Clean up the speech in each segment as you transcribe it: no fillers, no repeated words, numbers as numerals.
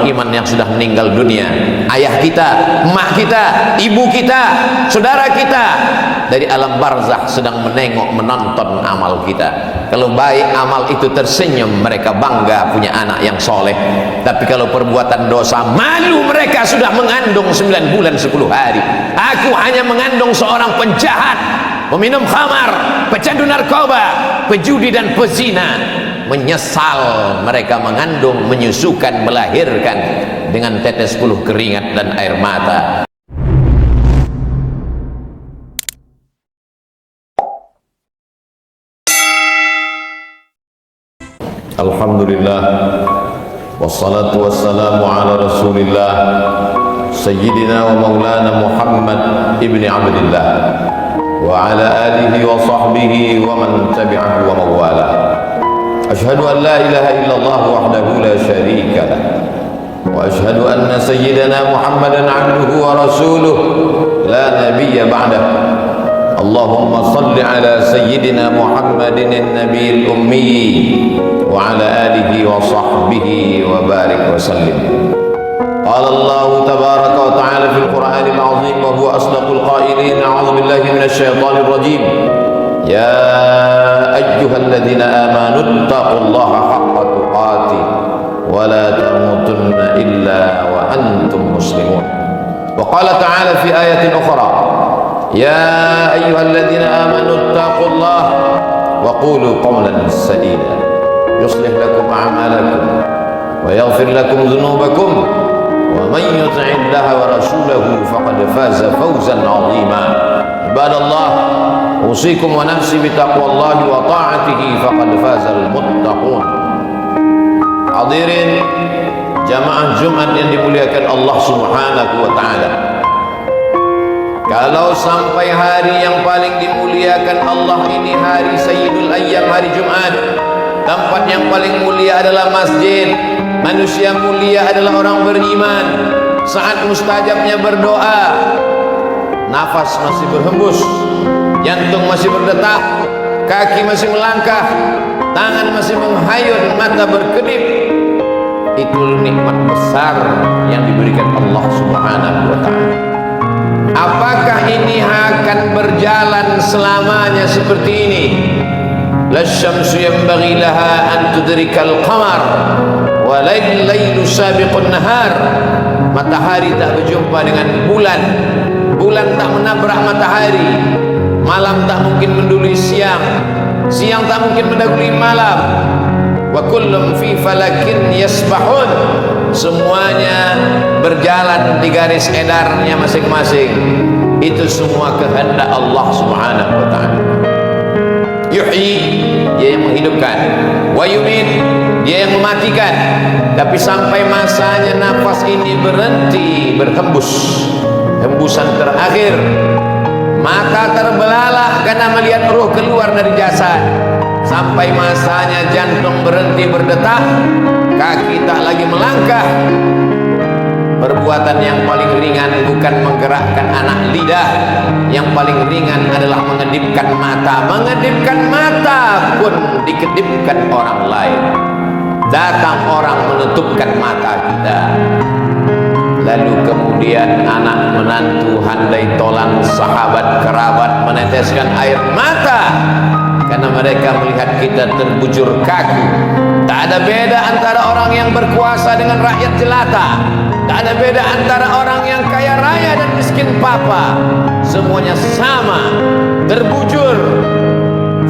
beriman yang sudah meninggal dunia, ayah kita, emak kita, ibu kita, saudara kita dari alam barzakh sedang menengok, menonton amal kita. Kalau baik amal itu tersenyum, mereka bangga punya anak yang soleh. Tapi kalau perbuatan dosa, malu mereka sudah mengandung 9 bulan 10 hari. Aku hanya mengandung seorang penjahat, peminum khamar, pecandu narkoba, pejudi dan pezina. Menyesal mereka mengandung, menyusukan, melahirkan dengan tetes puluh keringat dan air mata. Alhamdulillah, wassalatu wassalamu ala rasulillah sayyidina wa maulana Muhammad ibni Abdillah wa ala alihi wa sahbihi wa man tabi'ahu wa mawala. Ashhadu an la ilaha illallah wahdahu la syarika lah wa ashhadu anna sayyidina Muhammadan abduhu wa rasuluh la nabiyya ba'dah. Allahumma salli ala sayyidina Muhammadin an-nabiyil ummi wa ala alihi wa sahbihi wa barik wa sallim. Qala Allah tabaraka wa ta'ala fil Qur'anil 'azim wa huwa asdaqul qailin. A'udzu billahi minasy syaithanir rajim. Ya ayyuhalladzina amanu taqullaha haqqa tuqatih wa la tamutunna illa wa antum muslimun. Wa qala ta'ala fi ayatin ukhra, ya ayyuhalladzina amanu taqullaha wa qulu qawlan sadida yuslih lakum a'malakum wa yaghfir lakum dhunubakum wa man yuti'illaha wa rasulahu faqad faza fawzan 'azima. Ibadallah, usikum wa nafsi bitaqwallahi wa ta'atihi faqad fazal muttaqun. Hadirin jamaah Jumat yang dimuliakan Allah Subhanahu wa taala, kalau sampai hari yang paling dimuliakan Allah ini, hari Sayyidul Ayyam, hari Jumat, tempat yang paling mulia adalah masjid, manusia mulia adalah orang beriman. Saat mustajabnya berdoa, nafas masih berhembus, jantung masih berdetak, kaki masih melangkah, tangan masih menghayun, mata berkedip. Itu nikmat besar yang diberikan Allah Subhanahu wa ta'ala. Apakah ini akan berjalan selamanya seperti ini? La syamsu yanbaghi laha an tudrikal qamar wa laylu sabiqun nahar. Matahari tak berjumpa dengan bulan, bulan tak menabrak matahari, malam tak mungkin mendului siang, siang tak mungkin mendahului malam. Wa kullum fi falakin yasbahun. Semuanya berjalan di garis edarnya masing-masing. Itu semua kehendak Allah Subhanahu wa ta'ala. Yuhyi, dia yang menghidupkan, wa yumit, dia yang mematikan. Tapi sampai masanya nafas ini berhenti berhembus, hembusan terakhir, mata terbelalak karena melihat ruh keluar dari jasad. Sampai masanya jantung berhenti berdetak, kaki tak lagi melangkah. Perbuatan yang paling ringan bukan menggerakkan anak lidah, yang paling ringan adalah mengedipkan mata. Mengedipkan mata pun dikedipkan orang lain. Datang orang menutupkan mata kita, lalu kemudian anak menantu, handai tolan, sahabat kerabat meneteskan air mata karena mereka melihat kita terbujur kaku. Tak ada beda antara orang yang berkuasa dengan rakyat jelata. Tak ada beda antara orang yang kaya raya dan miskin papa. Semuanya sama, terbujur.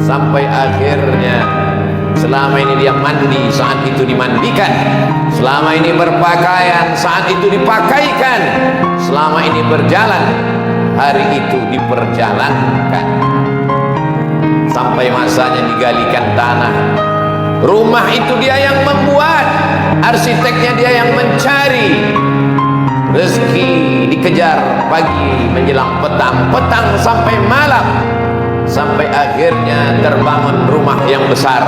Sampai akhirnya, selama ini dia mandi, saat itu dimandikan. Selama ini berpakaian, saat itu dipakaikan. Selama ini berjalan, hari itu diperjalankan. Sampai masanya digalikan tanah. Rumah itu dia yang membuat, arsiteknya dia yang mencari. Rezeki dikejar pagi menjelang petang, petang sampai malam, sampai akhirnya terbangun rumah yang besar,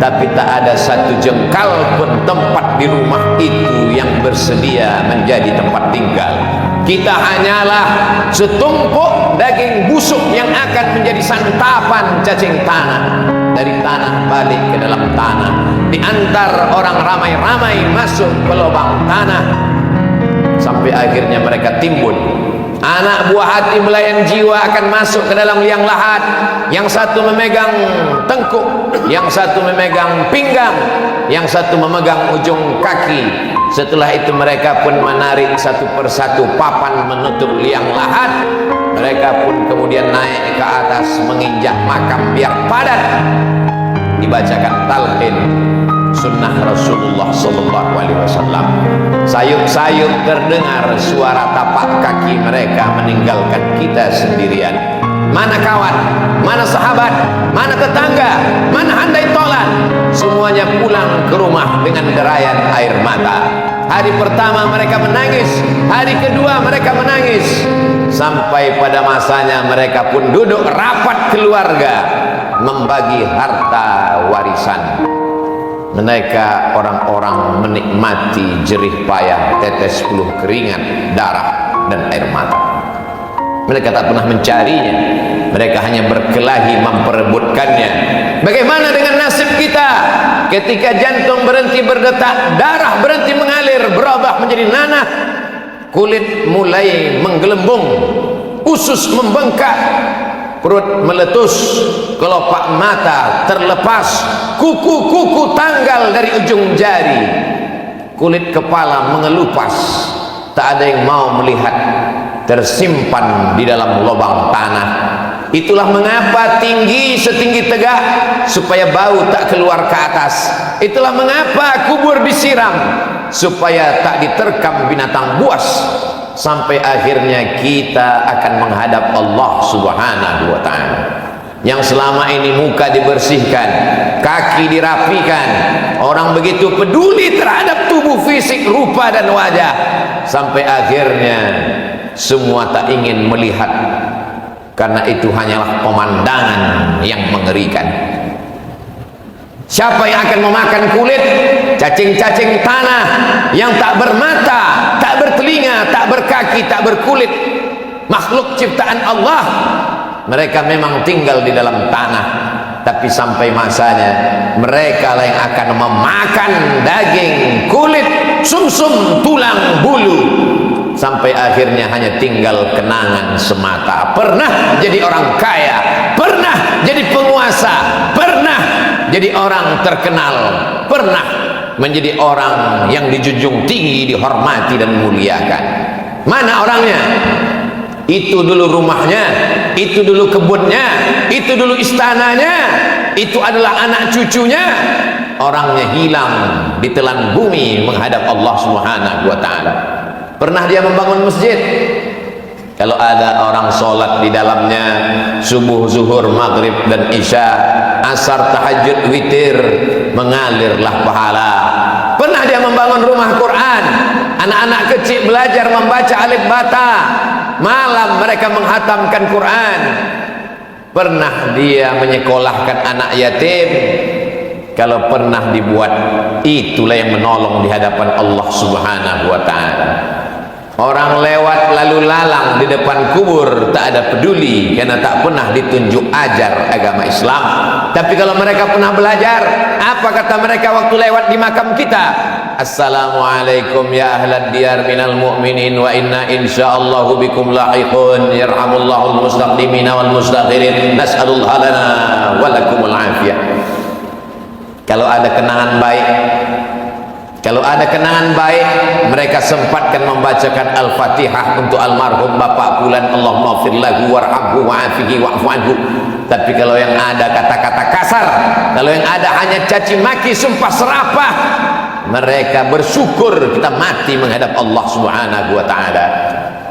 tapi tak ada satu jengkal pun tempat di rumah itu yang bersedia menjadi tempat tinggal. Kita hanyalah setumpuk daging busuk yang akan menjadi santapan cacing tanah. dari tanah balik ke dalam tanah, diantar orang ramai-ramai masuk ke lubang tanah, sampai akhirnya mereka timbun. Anak buah hati melayan jiwa akan masuk ke dalam liang lahat. Yang satu memegang tengkuk, yang satu memegang pinggang, yang satu memegang ujung kaki. Setelah itu mereka pun menarik satu persatu papan menutup liang lahat. Mereka pun kemudian naik ke atas menginjak makam biar padat. Dibacakan talqin sunnah Rasulullah sallallahu alaihi wasallam. Sayup-sayup terdengar suara tapak kaki mereka meninggalkan kita sendirian. Mana kawan, mana sahabat, mana tetangga, mana handai tolan, semuanya pulang ke rumah dengan derayan air mata. Hari pertama mereka menangis, hari kedua mereka menangis, sampai pada masanya mereka pun duduk rapat keluarga membagi harta warisan. Mereka orang-orang menikmati jerih payah tetes peluh keringat, darah dan air mata. Mereka tak pernah mencarinya, mereka hanya berkelahi memperebutkannya. Bagaimana dengan nasib kita? Ketika jantung berhenti berdetak, darah berhenti mengalir, berubah menjadi nanah, kulit mulai menggelembung, usus membengkak, perut meletus, kelopak mata terlepas, kuku-kuku tanggal dari ujung jari, kulit kepala mengelupas, tak ada yang mau melihat, tersimpan di dalam lubang tanah. Itulah mengapa tinggi setinggi tegak, supaya bau tak keluar ke atas. Itulah mengapa kubur disiram, supaya tak diterkam binatang buas. Sampai akhirnya kita akan menghadap Allah subhanahu wa ta'ala, yang selama ini muka dibersihkan, kaki dirapikan, orang begitu peduli terhadap tubuh fisik, rupa dan wajah, sampai akhirnya semua tak ingin melihat, karena itu hanyalah pemandangan yang mengerikan. Siapa yang akan memakan kulit cacing-cacing tanah yang tak bermata, tak bertelinga, tak berkaki, tak berkulit, makhluk ciptaan Allah? Mereka memang tinggal di dalam tanah, tapi sampai masanya mereka lah yang akan memakan daging, kulit, sumsum, tulang, bulu, sampai akhirnya hanya tinggal kenangan semata. Pernah jadi orang kaya, pernah jadi penguasa, pernah jadi orang terkenal, pernah menjadi orang yang dijunjung tinggi, dihormati dan muliakan. Mana orangnya? Itu dulu rumahnya, itu dulu kebunnya, itu dulu istananya, itu adalah anak cucunya. Orangnya hilang ditelan bumi menghadap Allah subhanahu wa ta'ala. Pernah dia membangun masjid? Kalau ada orang sholat di dalamnya, subuh, zuhur, maghrib dan isya, asar, tahajud, witir, mengalirlah pahala. Pernah dia membangun rumah Quran, anak-anak kecil belajar membaca alif bata, malam mereka menghatamkan Quran. Pernah dia menyekolahkan anak yatim? Kalau pernah dibuat, itulah yang menolong di hadapan Allah subhanahu wa ta'ala. Orang lewat lalu lalang di depan kubur tak ada peduli, karena tak pernah ditunjuk ajar agama Islam. Tapi kalau mereka pernah belajar, apa kata mereka waktu lewat di makam kita? Assalamualaikum ya ahlad diyar minal mu'minin wa inna insyaallahu bikum lahiqun, yarhamullahul mustaqdimina wal mustakhirin, nas'alullah lana wa lakumul afiyah. Kalau ada kenangan baik, kalau ada kenangan baik, mereka sempatkan membacakan Al-Fatihah untuk almarhum Bapak Fulan, Allahumma fir lahu warhamhu wa'afihi wa'fu anhu. Tapi kalau yang ada kata-kata kasar, kalau yang ada hanya caci maki, sumpah serapah, mereka bersyukur kita mati menghadap Allah subhanahu wa ta'ala.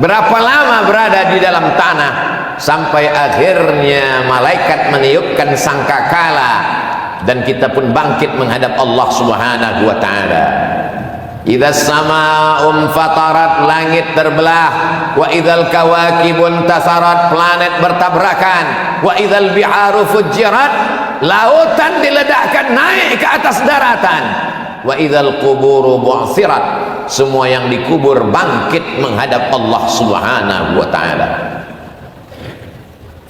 Berapa lama berada di dalam tanah, sampai akhirnya malaikat meniupkan sangkakala dan kita pun bangkit menghadap Allah subhanahu wa ta'ala. Idza sama'um fatarat, langit terbelah, wa idzal kawakibun tasarat, planet bertabrakan, wa idzal biharu fujirat, lautan diledakkan naik ke atas daratan, wa idzal quburu bu'sirat, semua yang dikubur bangkit menghadap Allah subhanahu wa ta'ala.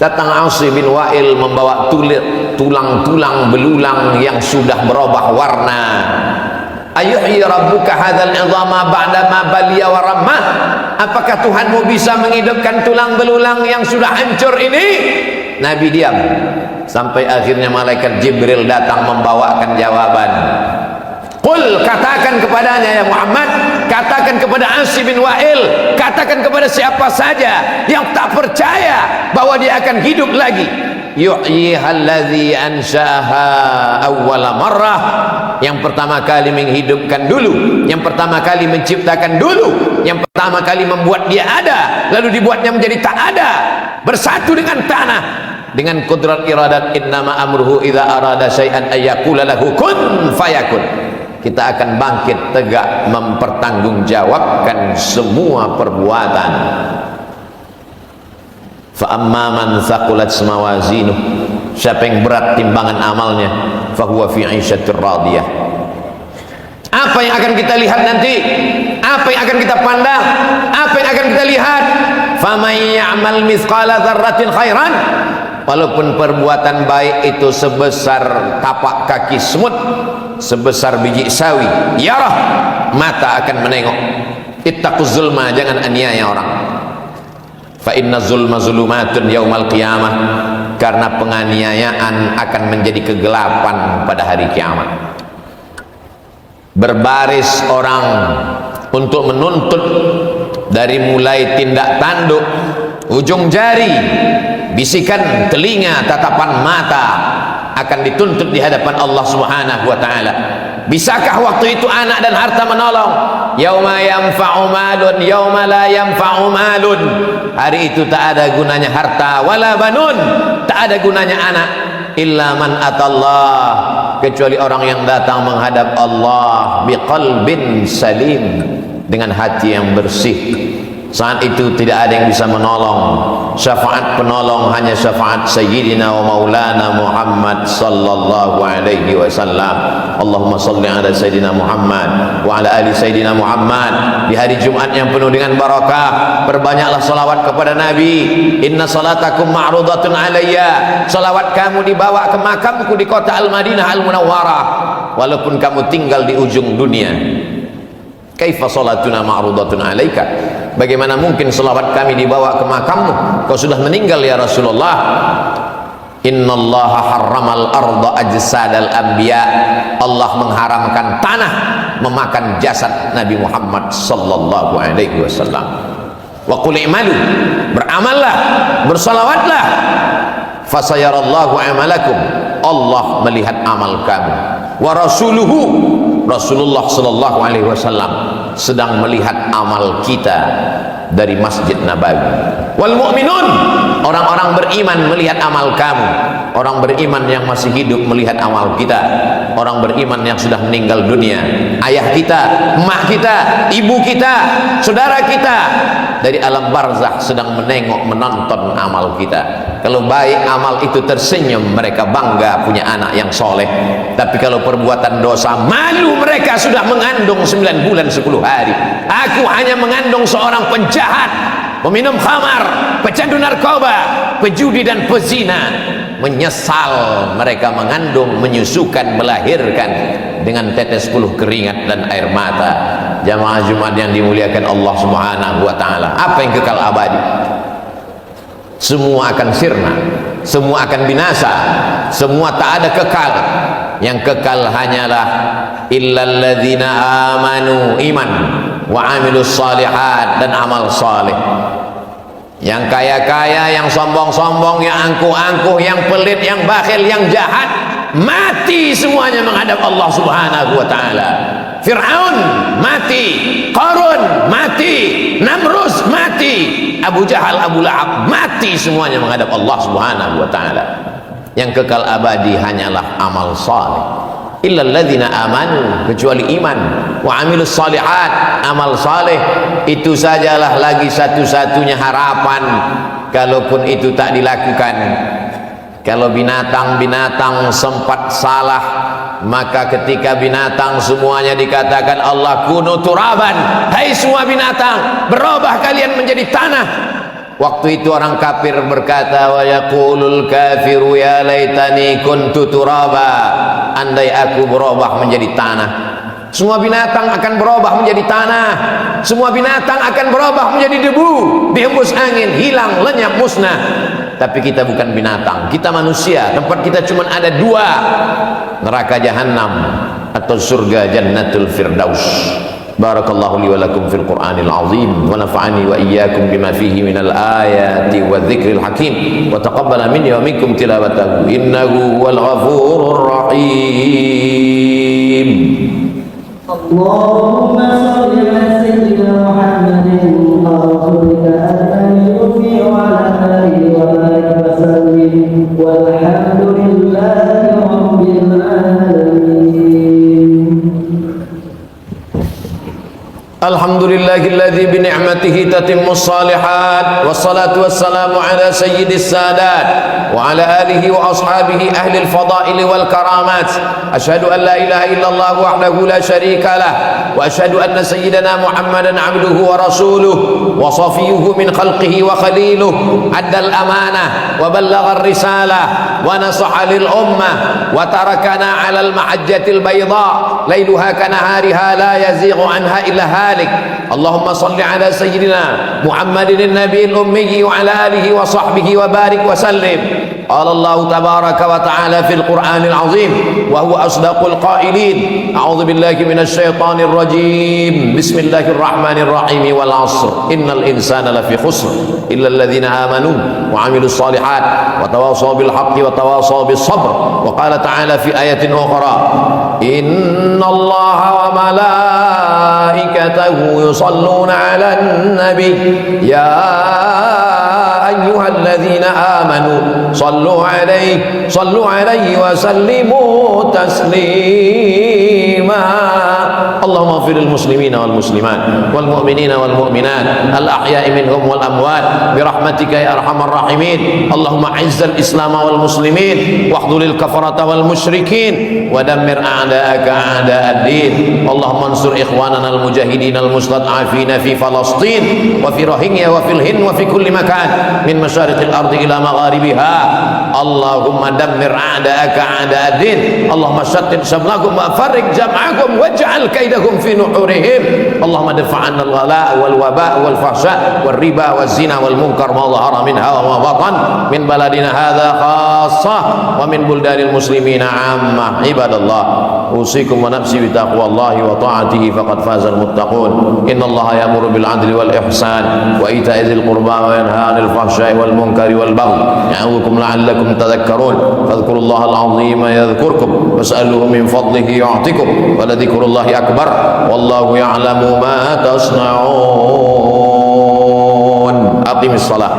Datang Asi bin Wa'il membawa tulang-tulang belulang yang sudah berubah warna. Ayuhyi rabbuka hadzal 'idhama ba'da ma baliya wa rammah. Apakah Tuhanmu bisa menghidupkan tulang belulang yang sudah hancur ini? Nabi diam sampai akhirnya malaikat Jibril datang membawakan jawaban. Qul, katakan kepadanya ya Muhammad, katakan kepada Asi bin Wa'il, katakan kepada siapa saja yang tak percaya bahwa dia akan hidup lagi. Yuhyihalladzi ansha'aha awwala marrah. Yang pertama kali menghidupkan dulu, yang pertama kali menciptakan dulu, yang pertama kali membuat dia ada, lalu dibuatnya menjadi tak ada, bersatu dengan tanah, dengan kudrat iradat. Innama amruhu idza arada syai'an ayyaqula lahu kun fayakun. Kita akan bangkit tegak mempertanggungjawabkan semua perbuatan. Fa amma man thaqulat mawazinuh, siapa yang berat timbangan amalnya, fa huwa fi 'ishatir radiyah. Apa yang akan kita lihat nanti? Apa yang akan kita pandang? Apa yang akan kita lihat? Faman ya'mal mithqala dzarratin khairan, walaupun perbuatan baik itu sebesar tapak kaki semut, sebesar biji sawi, yarah, mata akan menengok. Ittaquz zulma, jangan aniaya orang. Fa inna zulma zulumatun yaumal qiyamah, karena penganiayaan akan menjadi kegelapan pada hari kiamat. Berbaris orang untuk menuntut, dari mulai tindak tanduk, ujung jari, bisikan telinga, tatapan mata, akan dituntut di hadapan Allah Subhanahu wa taala. Bisakah waktu itu anak dan harta menolong? Yauma yanfa'u malun yauma la yanfa'u malun. Hari itu tak ada gunanya harta, wala banun, tak ada gunanya anak, illa man atallah, kecuali orang yang datang menghadap Allah biqalbin salim, dengan hati yang bersih. Saat itu tidak ada yang bisa menolong. Syafaat penolong hanya syafaat Sayyidina wa Maulana Muhammad sallallahu alaihi wasallam. Allahumma salli ala Sayyidina Muhammad wa ala ali Sayyidina Muhammad. Di hari Jumat yang penuh dengan barakah, perbanyaklah salawat kepada Nabi. Inna salatakum ma'rudatun alayya, salawat kamu dibawa ke makamku di kota Al-Madinah Al-Munawwarah, walaupun kamu tinggal di ujung dunia. Kaifa salatuna ma'rudatun alaika, bagaimana mungkin selawat kami dibawa ke makammu, kau sudah meninggal ya Rasulullah. Innallaha harramal arda ajsadal anbiya, Allah mengharamkan tanah memakan jasad Nabi Muhammad sallallahu alaihi wasallam. Wa qul i'malu, beramallah, bersalawatlah, fasayarallahu amalakum, Allah melihat amal kamu. Wa rasuluhu, Rasulullah sallallahu alaihi wasallam sedang melihat amal kita dari Masjid Nabawi. Wal mu'minun, orang-orang beriman melihat amal kamu. Orang beriman yang masih hidup melihat amal kita. Orang beriman yang sudah meninggal dunia, ayah kita, emak kita, ibu kita, saudara kita dari alam barzakh sedang menengok, menonton amal kita. Kalau baik amal itu tersenyum, mereka bangga punya anak yang soleh. Tapi kalau perbuatan dosa, malu mereka sudah mengandung 9 bulan 10 hari. Aku hanya mengandung seorang penjahat, peminum khamar, pecandu narkoba, pejudi dan pezina. Menyesal mereka mengandung, menyusukan, melahirkan dengan tetes puluh keringat dan air mata. Jamaah Jumat yang dimuliakan Allah Subhanahu wa taala, apa yang kekal abadi? Semua akan sirna, semua akan binasa, semua tak ada kekal. Yang kekal hanyalah illalladzina amanu, iman, wa amilus salihat, dan amal saleh. Yang kaya-kaya, yang sombong-sombong, yang angkuh-angkuh, yang pelit, yang bakhil, yang jahat, mati semuanya menghadap Allah Subhanahu wa taala. Fir'aun mati, Qarun mati, Namrus mati, Abu Jahal, Abu Lahab mati, semuanya menghadap Allah Subhanahu wa taala. Yang kekal abadi hanyalah amal saleh. Illalladzina amanu, kecuali iman, wa amilus salihat, amal saleh. Itu sajalah lagi satu-satunya harapan. Kalaupun itu tak dilakukan, kalau binatang-binatang sempat salah, maka ketika binatang semuanya dikatakan Allah kunu turaban, hai semua binatang berubah kalian menjadi tanah, Waktu itu orang kafir berkata, wa yaqulul kafiru ya laitani kuntu turaba, andai aku berubah menjadi tanah. Semua binatang akan berubah menjadi tanah, semua binatang akan berubah menjadi debu, dihembus angin, hilang, lenyap, musnah. Tapi kita bukan binatang, kita manusia. Tempat kita cuma ada dua, neraka jahanam atau surga jannatul firdaus. Barakallahu li wa lakum fil Qur'anil azim wa nafa'ani wa iyyakum bima fihi minal ayati wa dzikril hakim wa taqabbala minni wa minkum tilawatahu innahu huwal ghafurur rahim. Allahumma shalli ala sayyidina Muhammadin rasulika al-nabi wa ala alihi wa barik wa sallim walhamdulillahi rabbil alamin. Alhamdulillahilladzi bi ni'matihi tatimmus shalihat wassalatu wassalamu ala sayyidis sadat wa ala alihi wa ashabihi ahli al-fadail wal karamat. Asyhadu an la ilaha illallah wahdahu la syarika lah wa asyhadu anna sayyidana Muhammadan abduhu wa rasuluh wa safiyuhu min khalqihi wa khaliluh, addal amanah wa ballagha ar-risalah wa nasaha lil ummah wa tarakana 'ala al-mahajjatil bayda lailuha kanahariha la yazighu anha illa اللهم صل على سيدنا محمد النبي الأمي وعلى آله وصحبه وبارك وسلم. قال الله تبارك وتعالى في القرآن العظيم وهو أصدق القائلين: أعوذ بالله من الشيطان الرجيم بسم الله الرحمن الرحيم والعصر إن الإنسان لفي خسر إلا الذين آمنوا وعملوا الصالحات وتواصوا بالحق وتواصوا بالصبر. وقال تعالى في آية أخرى: إن الله وملائكته يصلون على النبي يا أيها الذين آمنوا صلوا عليه وسلموا تسليما. اللهم اغفر للمسلمين والمسلمات والمؤمنين والمؤمنات الأحياء منهم والأموات برحمتك يا أرحم الراحمين. اللهم أعز الإسلام والمسلمين واخذل الكفرة والمشركين ودمر أعداءك أعداء الدين. اللهم انصر إخواننا المجاهدين المستضعفين في فلسطين وفي روهينيا وفي الهند وفي كل مكان من مشارق الأرض إلى مغاربها. اللهم دمر أعداءك أعداء الدين. اللهم شتت شملهم وفرق جمعهم واجعل كيدهم في نحورهم. اللهم دفع عنا الغلاء والوباء والفحشاء والربا والزنا والمنكر ما ظهر منها وما بطن من بلدنا هذا خاصة ومن بلدان المسلمين عامة. عباد الله، أوصيكم ونفسي بتقوى الله وطاعته فقد فاز المتقون. إن الله يأمر بالعدل والإحسان وإيتاء ذي القربى وينهى عن الفحشاء والمنكر والبغي يعظكم لعلكم تذكرون. فاذكروا الله العظيم يذكركم واسألوه من فضله يعطكم ولذكر الله أكبر والله يعلم ما تصنعون. أقم الصلاة.